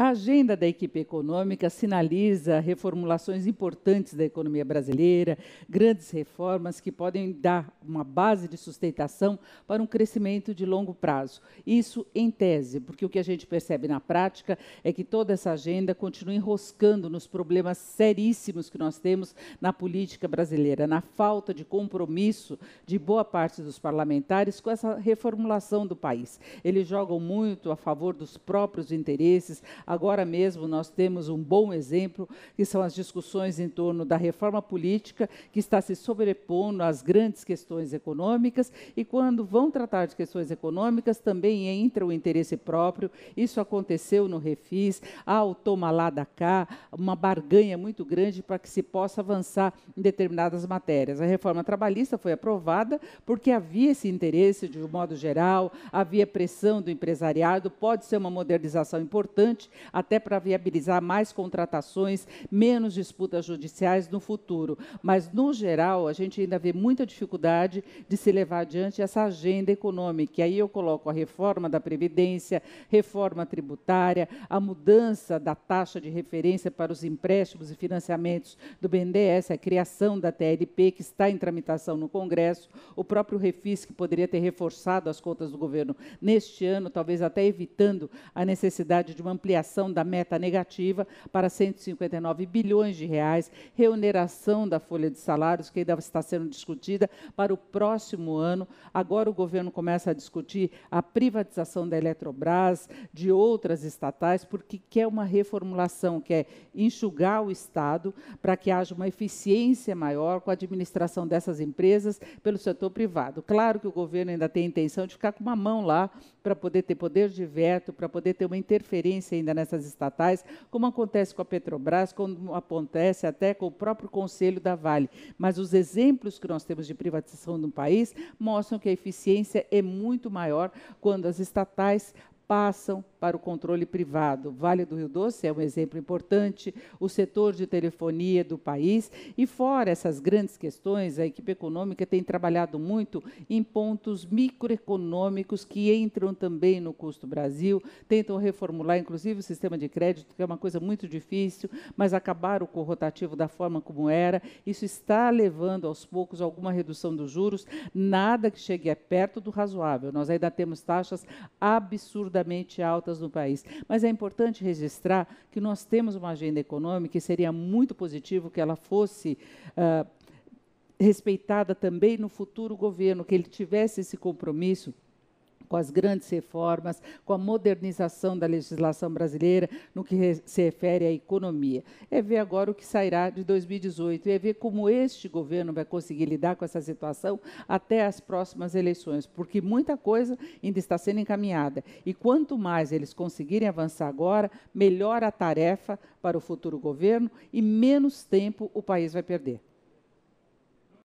A agenda da equipe econômica sinaliza reformulações importantes da economia brasileira, grandes reformas que podem dar uma base de sustentação para um crescimento de longo prazo. Isso em tese, porque o que a gente percebe na prática é que toda essa agenda continua enroscando nos problemas seríssimos que nós temos na política brasileira, na falta de compromisso de boa parte dos parlamentares com essa reformulação do país. Eles jogam muito a favor dos próprios interesses. Agora mesmo nós temos um bom exemplo, que são as discussões em torno da reforma política, que está se sobrepondo às grandes questões econômicas, e quando vão tratar de questões econômicas, também entra o interesse próprio. Isso aconteceu no Refis, há o toma lá da cá, uma barganha muito grande para que se possa avançar em determinadas matérias. A reforma trabalhista foi aprovada porque havia esse interesse, de um modo geral, havia pressão do empresariado, pode ser uma modernização importante, até para viabilizar mais contratações, menos disputas judiciais no futuro. Mas, no geral, a gente ainda vê muita dificuldade de se levar adiante essa agenda econômica. E aí eu coloco a reforma da Previdência, reforma tributária, a mudança da taxa de referência para os empréstimos e financiamentos do BNDES, a criação da TLP, que está em tramitação no Congresso, o próprio Refis, que poderia ter reforçado as contas do governo neste ano, talvez até evitando a necessidade de uma ampliação da meta negativa para 159 bilhões de reais, reoneração da folha de salários, que ainda está sendo discutida para o próximo ano. Agora o governo começa a discutir a privatização da Eletrobras, de outras estatais, porque quer uma reformulação, quer enxugar o Estado para que haja uma eficiência maior com a administração dessas empresas pelo setor privado. Claro que o governo ainda tem a intenção de ficar com uma mão lá para poder ter poder de veto, para poder ter uma interferência ainda nessas estatais, como acontece com a Petrobras, como acontece até com o próprio Conselho da Vale. Mas os exemplos que nós temos de privatização no país mostram que a eficiência é muito maior quando as estatais passam para o controle privado. Vale do Rio Doce é um exemplo importante, o setor de telefonia do país, e fora essas grandes questões, a equipe econômica tem trabalhado muito em pontos microeconômicos que entram também no Custo Brasil, tentam reformular, inclusive, o sistema de crédito, que é uma coisa muito difícil, mas acabaram com o rotativo da forma como era. Isso está levando, aos poucos, a alguma redução dos juros, nada que chegue perto do razoável. Nós ainda temos taxas absurdamente altas no país. Mas é importante registrar que nós temos uma agenda econômica e seria muito positivo que ela fosse respeitada também no futuro governo, que ele tivesse esse compromisso com as grandes reformas, com a modernização da legislação brasileira no que se refere à economia. É ver agora o que sairá de 2018, é ver como este governo vai conseguir lidar com essa situação até as próximas eleições, porque muita coisa ainda está sendo encaminhada. E quanto mais eles conseguirem avançar agora, melhor a tarefa para o futuro governo e menos tempo o país vai perder.